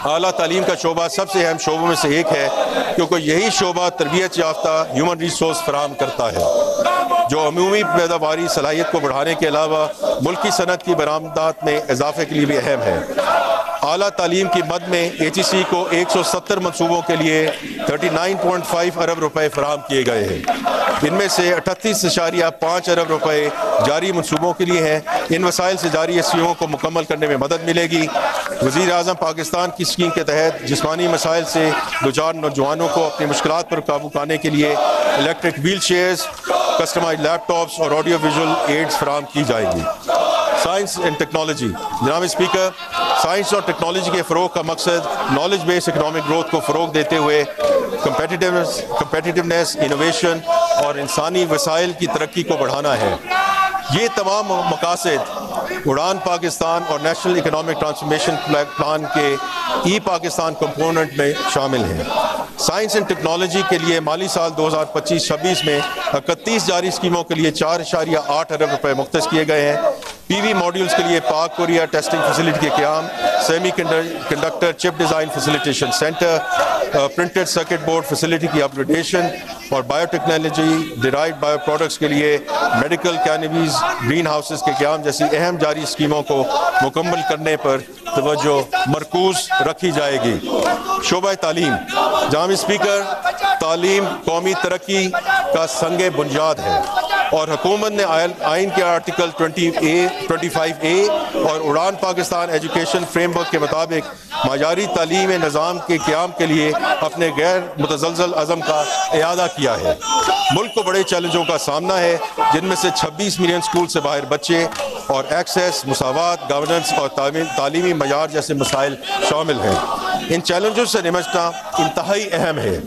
اعلیٰ تعلیم کا شعبہ سب سے اہم شعبوں میں سے ایک ہے، کیونکہ یہی شعبہ تربیت یافتہ ہیومن ریسورس فراہم کرتا ہے، جو عمومی پیداواری صلاحیت کو بڑھانے کے علاوہ ملکی صنعت کی برآمدات میں اضافے کے لیے بھی اہم ہے۔ اعلیٰ تعلیم کی مد میں AGC کو 170 منصوبوں کے لیے 39.5 ارب روپے فراہم کیے گئے ہیں۔ ان میں سے 38.5 ارب روپے جاری منصوبوں کے لیے ہیں۔ ان وسائل سے جاری اسکیموں کو مکمل کرنے میں مدد ملے گی۔ وزیر اعظم پاکستان کی اسکیم کے تحت جسمانی مسائل سے دوچار نوجوانوں کو اپنی مشکلات پر قابو پانے کے لیے الیکٹرک ویل چیئرز، کسٹمائزڈ لیپ ٹاپس اور آڈیو ویژول ایڈز فراہم کی جائیں گی۔ Science and technology. جناب اسپیکر، سائنس اور ٹیکنالوجی کے فروغ کا مقصد نالج بیس اکنامک گروتھ کو فروغ دیتے ہوئے کمپیٹیٹیونیس، انوویشن اور انسانی وسائل کی ترقی کو بڑھانا ہے۔ یہ تمام مقاصد اڑان پاکستان اور نیشنل اکنامک ٹرانسفارمیشن پلان کے ای پاکستان کمپوننٹ میں شامل ہیں۔ سائنس اینڈ ٹیکنالوجی کے لیے مالی سال 2025-26 میں 31 جاری اسکیموں کے لیے 4.8 ارب روپے مختص کیے گئے ہیں۔ PV ماڈیولز کے لیے پاک کوریا ٹیسٹنگ فیسلٹی کے قیام، سیمی کنڈکٹر چپ design facilitation centre, printed circuit board facility کی اپ گریڈیشن اور bio technology derived bio products کے لیے میڈیکل کینیبیز گرین ہاؤسز کے قیام جیسی اہم جاری اسکیموں کو مکمل کرنے پر توجہ مرکوز رکھی جائے گی۔ شعبہ تعلیم۔ جناب اسپیکر، تعلیم قومی ترقی کا سنگ بنیاد ہے اور حکومت نے آئین کے آرٹیکل 25A اور اڑان پاکستان ایجوکیشن فریم ورک کے مطابق معیاری تعلیم نظام کے قیام کے لیے اپنے غیر متزلزل عزم کا اعادہ کیا ہے۔ ملک کو بڑے چیلنجوں کا سامنا ہے، جن میں سے 26 ملین اسکول سے باہر بچے اور ایکسیس، مساوات، گورننس اور تعلیمی معیار جیسے مسائل شامل ہیں۔ ان چیلنجوں سے نمٹنا انتہائی اہم ہے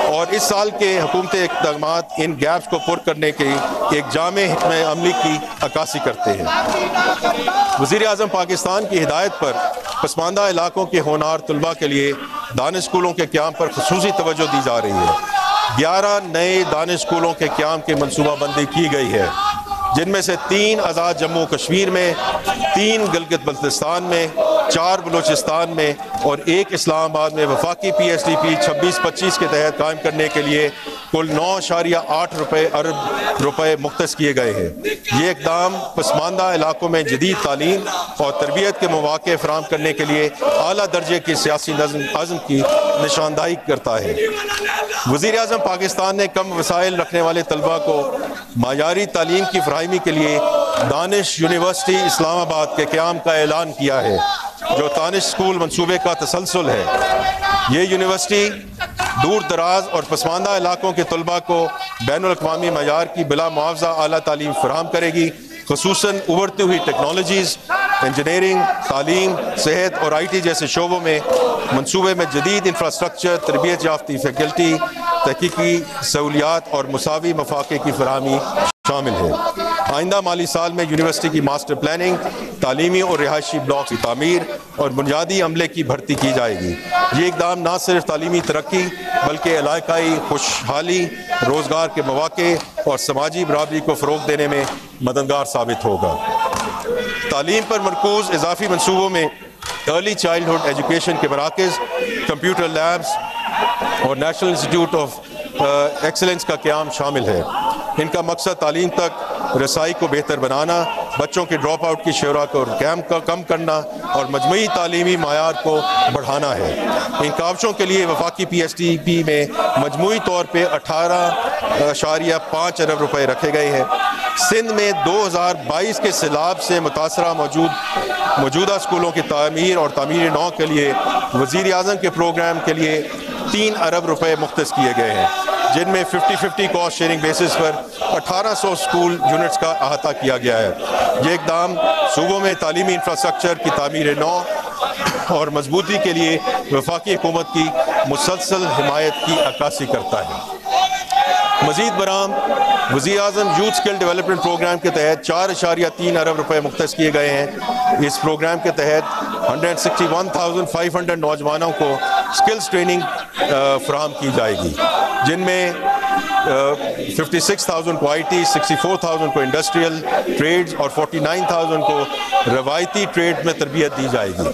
اور اس سال کے حکومتی اقدامات ان گیپس کو پر کرنے کی ایک جامع حکمت عملی کی عکاسی کرتے ہیں۔ وزیر اعظم پاکستان کی ہدایت پر پسماندہ علاقوں کے ہونہار طلباء کے لیے دانش اسکولوں کے قیام پر خصوصی توجہ دی جا رہی ہے۔ 11 نئے دانش اسکولوں کے قیام کی منصوبہ بندی کی گئی ہے، جن میں سے 3 آزاد جموں کشمیر میں، 3 گلگت بلتستان میں، 4 بلوچستان میں اور 1 اسلام آباد میں وفاقی PSDP 26-25 کے تحت قائم کرنے کے لیے کل 9.8 ارب روپے مختص کیے گئے ہیں۔ یہ اقدام پسماندہ علاقوں میں جدید تعلیم اور تربیت کے مواقع فراہم کرنے کے لیے اعلیٰ درجے کی سیاسی عزم کی نشاندہی کرتا ہے۔ وزیر اعظم پاکستان نے کم وسائل رکھنے والے طلباء کو معیاری تعلیم کی فراہمی کے لیے دانش یونیورسٹی اسلام آباد کے قیام کا اعلان کیا ہے، جو دانش اسکول منصوبے کا تسلسل ہے۔ یہ یونیورسٹی دور دراز اور پسماندہ علاقوں کے طلباء کو بین الاقوامی معیار کی بلا معاوضہ اعلیٰ تعلیم فراہم کرے گی، خصوصاً ابھرتی ہوئی ٹیکنالوجیز، انجینئرنگ، تعلیم، صحت اور IT جیسے شعبوں میں۔ منصوبے میں جدید انفراسٹرکچر، تربیت یافتہ فیکلٹی، تحقیقی سہولیات اور مساوی مواقع کی فراہمی شامل ہے۔ آئندہ مالی سال میں یونیورسٹی کی ماسٹر پلاننگ، تعلیمی اور رہائشی بلاک کی تعمیر اور بنیادی عملے کی بھرتی کی جائے گی۔ یہ اقدام نہ صرف تعلیمی ترقی بلکہ علاقائی خوشحالی، روزگار کے مواقع اور سماجی برابری کو فروغ دینے میں مددگار ثابت ہوگا۔ تعلیم پر مرکوز اضافی منصوبوں میں ارلی چائلڈہڈ ایجوکیشن کے مراکز، کمپیوٹر لیبز اور نیشنل انسٹیٹیوٹ آف ایکسلنس کا قیام شامل ہے۔ ان کا مقصد تعلیم تک رسائی کو بہتر بنانا، بچوں کے ڈراپ آؤٹ کی شرح کو کم کرنا اور مجموعی تعلیمی معیار کو بڑھانا ہے۔ ان کاوشوں کے لیے وفاقی PSDP میں مجموعی طور پہ 18.5 ارب روپے رکھے گئے ہیں۔ سندھ میں 2022 کے سیلاب سے متاثرہ موجودہ اسکولوں کی تعمیر اور تعمیر نو کے لیے وزیر اعظم کے پروگرام کے لیے 3 ارب روپے مختص کیے گئے ہیں، جن میں 50-50 کاسٹ شیئرنگ بیسس پر 1800 اسکول یونٹس کا احاطہ کیا گیا ہے۔ یہ اقدام صوبوں میں تعلیمی انفراسٹرکچر کی تعمیر نو اور مضبوطی کے لیے وفاقی حکومت کی مسلسل حمایت کی عکاسی کرتا ہے۔ مزید برآں وزیر اعظم یوتھ اسکل ڈیولپمنٹ پروگرام کے تحت 4.3 ارب روپے مختص کیے گئے ہیں۔ اس پروگرام کے تحت 161,500 نوجوانوں کو اسکلز ٹریننگ فراہم کی جائے گی، جن میں 56,000 کو IT, 64,000 کو انڈسٹریل ٹریڈز اور 49,000 کو روایتی ٹریڈ میں تربیت دی جائے گی۔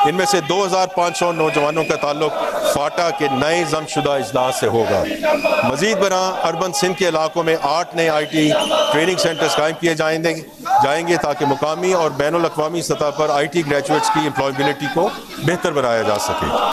ان میں سے 2,500 نوجوانوں کا تعلق فاٹا کے نئے ضم شدہ اجلاس سے ہوگا۔ مزید برآں اربن سندھ کے علاقوں میں 8 نئے IT ٹریننگ سینٹرز قائم کیے جائیں گے تاکہ مقامی اور بین الاقوامی سطح پر IT گریجویٹس کی امپلائبلٹی کو بہتر بنایا جا سکے۔